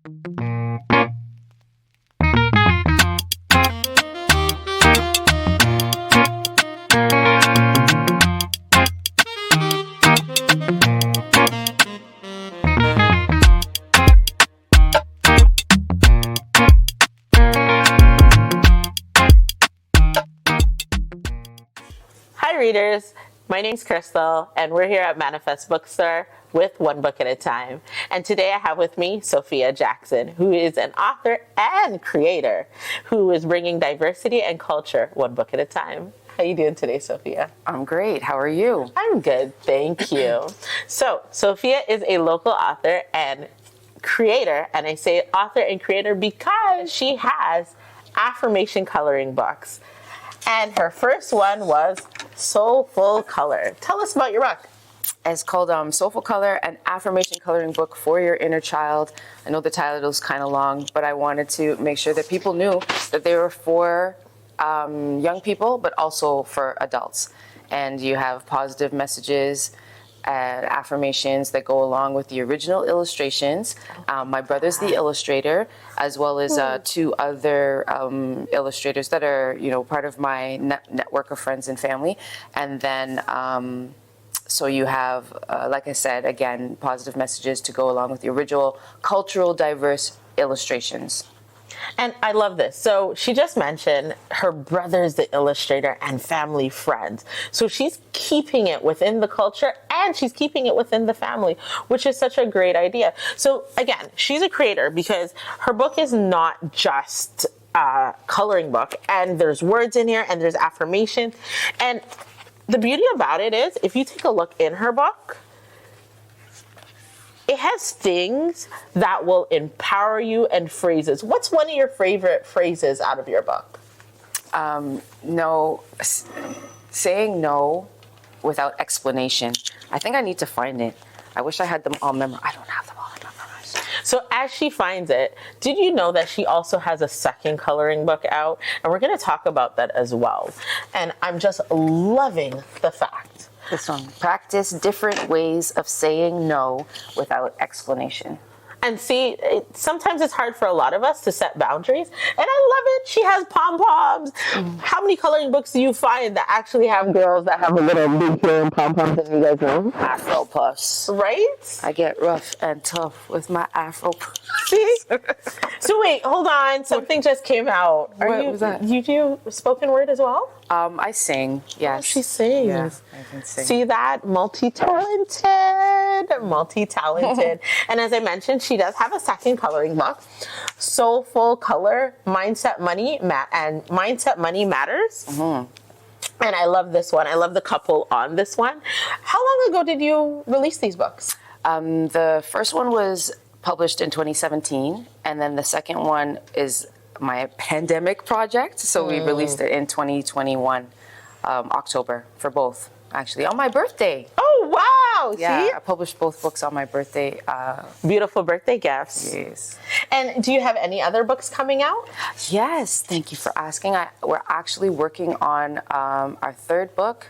Hi readers, my name's Crystal and we're here at Manifest Bookstore with One Book at a Time. And today I have with me Sophia Jackson, who is an author and creator who is bringing diversity and culture one book at a time. How you doing today, Sophia? I'm great. How are you? I'm good, thank you. So, Sophia is a local author and creator, and I say author and creator because she has affirmation coloring books. And her first one was Soulful Color. Tell us about your book. It's called Soulful Color, an affirmation coloring book for your inner child. I know the title is kind of long, but I wanted to make sure that people knew that they were for young people, but also for adults. And you have positive messages and affirmations that go along with the original illustrations. My brother's the illustrator, as well as two other illustrators that are, part of my network of friends and family. And then, so you have, like I said, again, positive messages to go along with the original cultural diverse illustrations. And I love this. So she just mentioned her brother's the illustrator and family friends. So she's keeping it within the culture and she's keeping it within the family, which is such a great idea. So again, she's a creator because her book is not just a coloring book, and there's words in here and there's affirmation. And the beauty about it is if you take a look in her book, it has things that will empower you and phrases. What's one of your favorite phrases out of your book? No, saying no without explanation. I think I need to find it. I wish I had them all memorized. I don't have them all memorized. So as she finds it, did you know that she also has a second coloring book out? And we're going to talk about that as well. And I'm just loving the fact. This one, practice different ways of saying no without explanation. And see, sometimes it's hard for a lot of us to set boundaries. And I love it. She has pom-poms. How many coloring books do you find that actually have girls that have a little big hair and pom-poms, as you guys know? Afro puffs. Right? I get rough and tough with my afro puffs. See? So wait, hold on. Something just came out. What was that? You do spoken word as well? I sing, yes. Oh, she sings. Yeah, I can sing. See that? Multi-talented. And as I mentioned, she does have a second coloring book, Soulful Color, Mindset Money, and Mindset Money Matters. Mm-hmm. And I love this one. I love the couple on this one. How long ago did you release these books? The first one was published in 2017, and then the second one is my pandemic project. So we released it in 2021, October, for both, actually, on my birthday. Oh, wow. Yeah, See? I published both books on my birthday. Beautiful birthday gifts. Yes. And do you have any other books coming out? Yes, thank you for asking. We're actually working on our third book.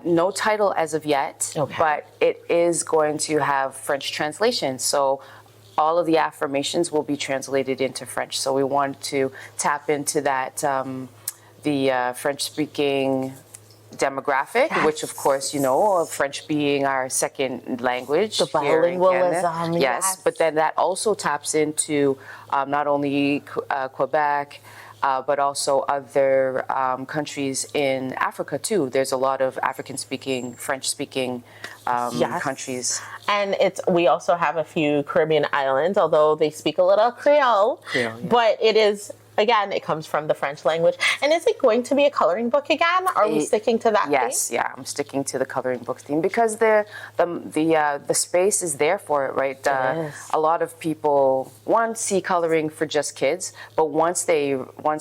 No title as of yet, but it is going to have French translation. So all of the affirmations will be translated into French. So we want to tap into that, the French-speaking demographic, which of course, French being our second language. The bilingualism, yes. But then that also taps into not only Quebec, but also other countries in Africa too. There's a lot of African-speaking, French-speaking countries. And we also have a few Caribbean islands, although they speak a little Creole. But it is, again, it comes from the French language. And is it going to be a coloring book again? Are we sticking to that theme? Yeah, I'm sticking to the coloring book theme because the space is there for it, right? A lot of people see coloring for just kids, but once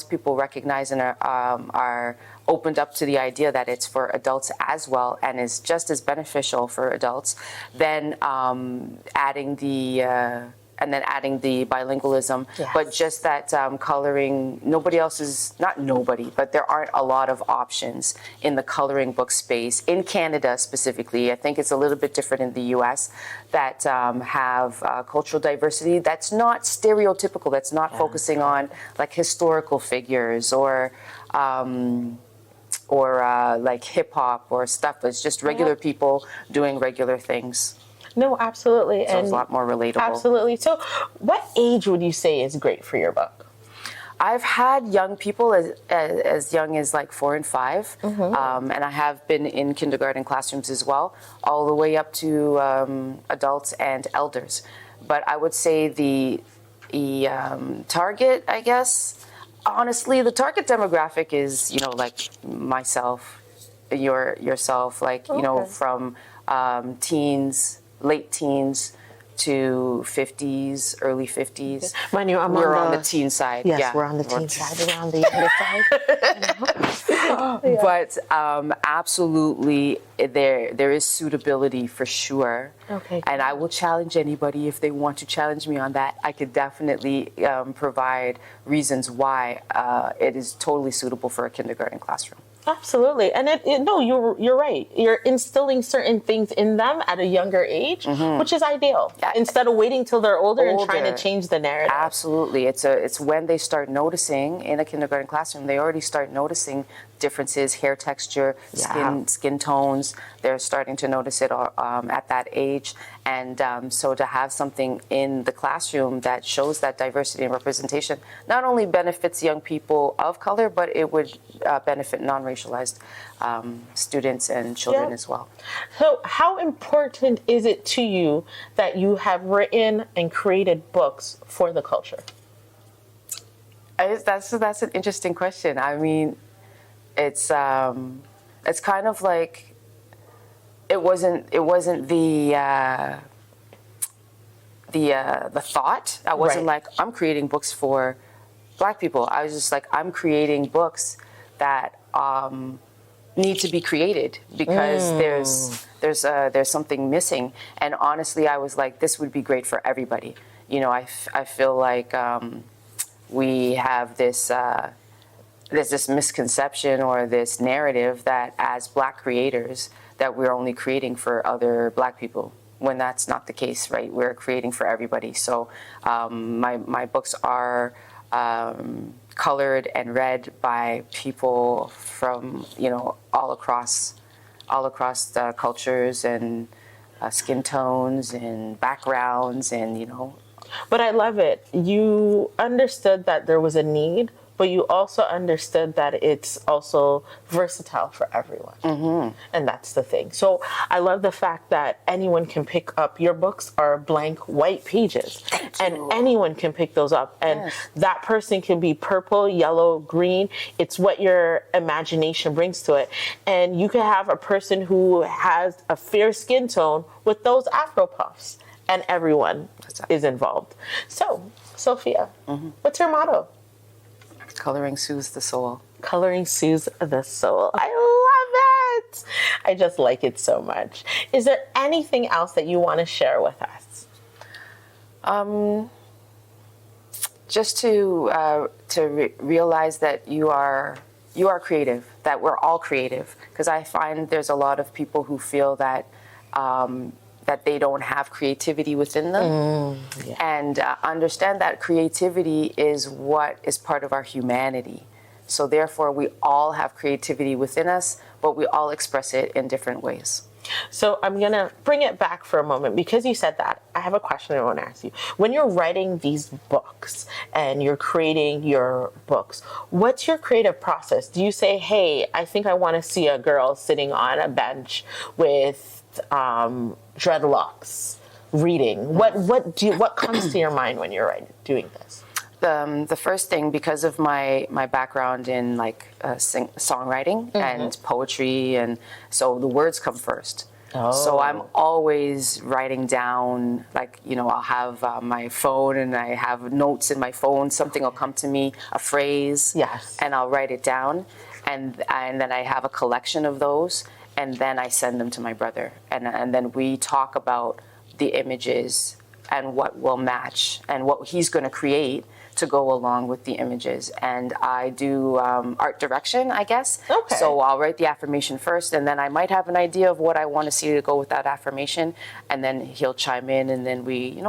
people recognize and are opened up to the idea that it's for adults as well and is just as beneficial for adults, then adding the and then adding the bilingualism. Yes. But just that coloring, nobody else is, not nobody, but there aren't a lot of options in the coloring book space in Canada specifically. I think it's a little bit different in the US that have cultural diversity that's not stereotypical, that's not focusing on like historical figures or like hip hop or stuff. It's just regular people doing regular things. No, absolutely. So it's a lot more relatable. Absolutely. So what age would you say is great for your book? I've had young people as young as like 4 and 5, and I have been in kindergarten classrooms as well, all the way up to adults and elders. But I would say the target, I guess, honestly, the target demographic is, like myself, yourself, like, from teens, late teens to 50s, early 50s. Mind you, we're on the teen side. Yes, yeah. we're on the teen side, we're on the younger side. But absolutely, there is suitability for sure. Okay. And I will challenge anybody if they want to challenge me on that. I could definitely provide reasons why it is totally suitable for a kindergarten classroom. Absolutely. And no, you're right. You're instilling certain things in them at a younger age, which is ideal. Yeah. Instead of waiting till they're older and trying to change the narrative. Absolutely. It's when they start noticing in a kindergarten classroom, they already start noticing differences, hair texture, skin tones. They're starting to notice it at that age. And so to have something in the classroom that shows that diversity and representation not only benefits young people of color, but it would benefit non-racialized students and children as well. So how important is it to you that you have written and created books for the culture? That's an interesting question. I mean, it's kind of like it wasn't the thought. I wasn't like, I'm creating books for Black people. I was just like, I'm creating books that need to be created because there's something missing. And honestly, I was like, this would be great for everybody. I feel like we have this there's this misconception or this narrative that as Black creators that we're only creating for other Black people, when that's not the case, right? We're creating for everybody. So my books are colored and read by people from all across the cultures and skin tones and backgrounds and But I love it. You understood that there was a need, but you also understood that it's also versatile for everyone. And that's the thing. So I love the fact that anyone can pick up, your books are blank white pages, and anyone can pick those up. And that person can be purple, yellow, green. It's what your imagination brings to it. And you can have a person who has a fair skin tone with those Afro puffs, and everyone is involved. So, Sophia, what's your motto? Coloring soothes the soul. Coloring soothes the soul. I love it. I just like it so much. Is there anything else that you want to share with us? Just to realize that you are creative, that we're all creative. Because I find there's a lot of people who feel that that they don't have creativity within them. And understand that creativity is what is part of our humanity. So therefore, we all have creativity within us, but we all express it in different ways. So I'm going to bring it back for a moment. Because you said that, I have a question I want to ask you. When you're writing these books and you're creating your books, what's your creative process? Do you say, hey, I think I want to see a girl sitting on a bench with dreadlocks reading? What comes to your mind when you're doing this? The first thing, because of my background in songwriting and poetry, and so the words come first. So I'm always writing down, I'll have my phone and I have notes in my phone. Something will come to me, a phrase, and I'll write it down, and then I have a collection of those. And then I send them to my brother, and then we talk about the images and what will match and what he's going to create to go along with the images. And I do art direction, I guess. Okay. So I'll write the affirmation first, and then I might have an idea of what I want to see to go with that affirmation, and then he'll chime in, and then we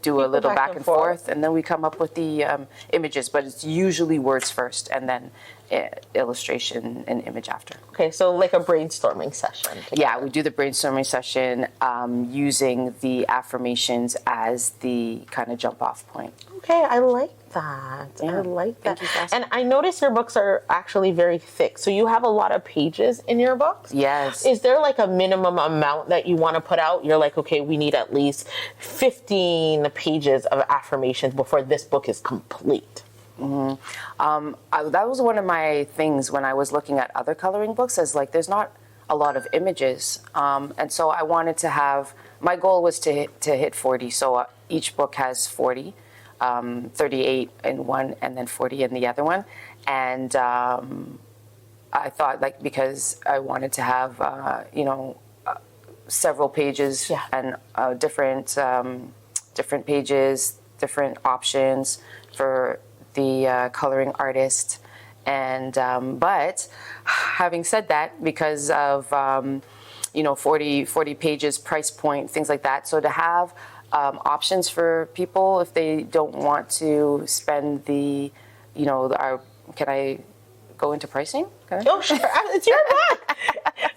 do a little back and forth, and then we come up with the images. But it's usually words first, and then illustration and image after. Okay, so like a brainstorming session. Yeah, we do the brainstorming session using the affirmations as the kind of jump off point. Okay, I like that. Yeah. I like that. Thank you for asking. And I notice your books are actually very thick. So you have a lot of pages in your books? Yes. Is there like a minimum amount that you want to put out? You're like, okay, we need at least 15 pages of affirmations before this book is complete. That was one of my things when I was looking at other coloring books, is like there's not a lot of images. And so I wanted to have, my goal was to hit 40. So each book has 40. 38 in one and then 40 in the other one. And I thought, like, because I wanted to have, several pages and different pages, different options for the coloring artist. And but having said that, because of 40 pages, price point, things like that, so to have options for people if they don't want to spend the, can I go into pricing? Oh, sure. It's your book.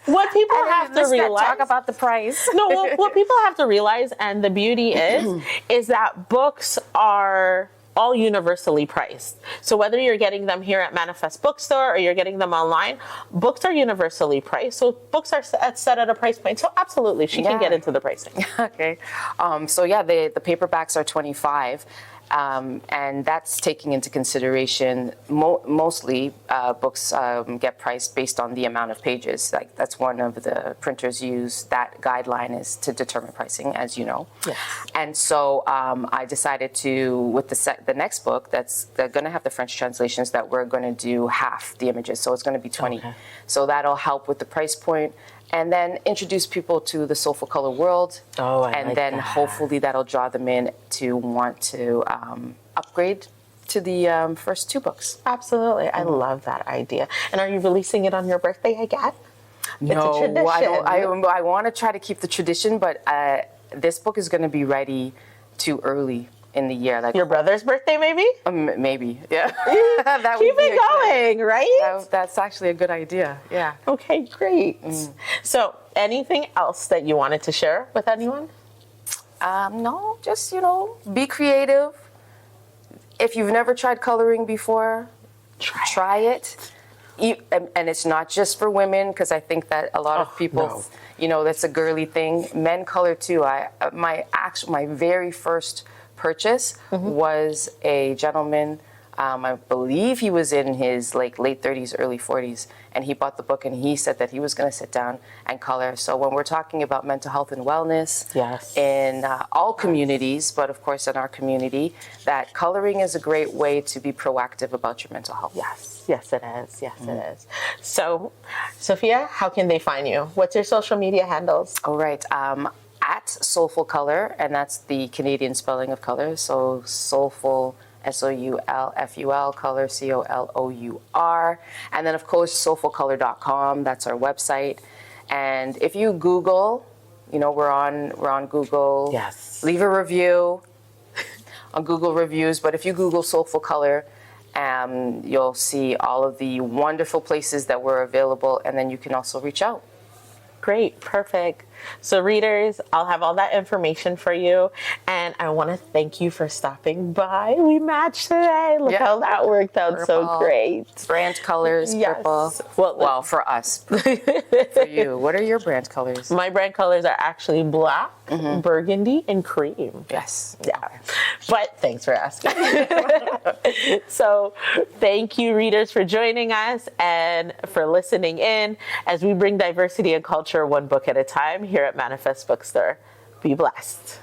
What people have to realize. Talk about the price. No, what people have to realize, and the beauty is that books are all universally priced. So whether you're getting them here at Manifest Bookstore or you're getting them online, books are universally priced. So books are set at a price point. So absolutely, she can get into the pricing. Okay. The paperbacks are $25. And that's taking into consideration mostly books get priced based on the amount of pages. Like that's one of the printers use. That guideline is to determine pricing, as you know. Yes. And so I decided to, with the next book, they're going to have the French translations, that we're going to do half the images. So it's going to be 20. Okay. So that'll help with the price point. And then introduce people to the Soulful color world. Oh, I and like then that. hopefully that'll draw them in to want to upgrade to the first two books. Absolutely. I love that idea. And are you releasing it on your birthday again? No, it's a tradition. I want to try to keep the tradition, but this book is going to be ready too early in the year. Like your brother's birthday, maybe? Maybe, yeah. That Keep it going, right? That's actually a good idea, yeah. Okay, great. So anything else that you wanted to share with anyone? No, just, be creative. If you've never tried coloring before, try it. And it's not just for women, because I think that a lot of people, that's a girly thing. Men color too. My very first purchase was a gentleman. I believe he was in his late 30s, early 40s, and he bought the book and he said that he was going to sit down and color. So when we're talking about mental health and wellness in all communities, but of course in our community, that coloring is a great way to be proactive about your mental health. Yes, it is. Yes, it is. So, Sophia, how can they find you? What's your social media handles? All right. At Soulful Color, and that's the Canadian spelling of color. So Soulful, Soulful, color, COLOUR. And then, of course, soulfulcolor.com. That's our website. And if you Google, we're on Google. Yes. Leave a review on Google Reviews. But if you Google Soulful Color, you'll see all of the wonderful places that we're available. And then you can also reach out. Great, perfect. So readers, I'll have all that information for you. And I want to thank you for stopping by. We matched today. Look how that worked out so great. Brand colors, purple. Well, for us. For you. What are your brand colors? My brand colors are actually black, burgundy, and cream. Yes. Yeah. But thanks for asking. So thank you, readers, for joining us and for listening in as we bring diversity and culture one book at a time here at Manifest Bookstore. Be blessed.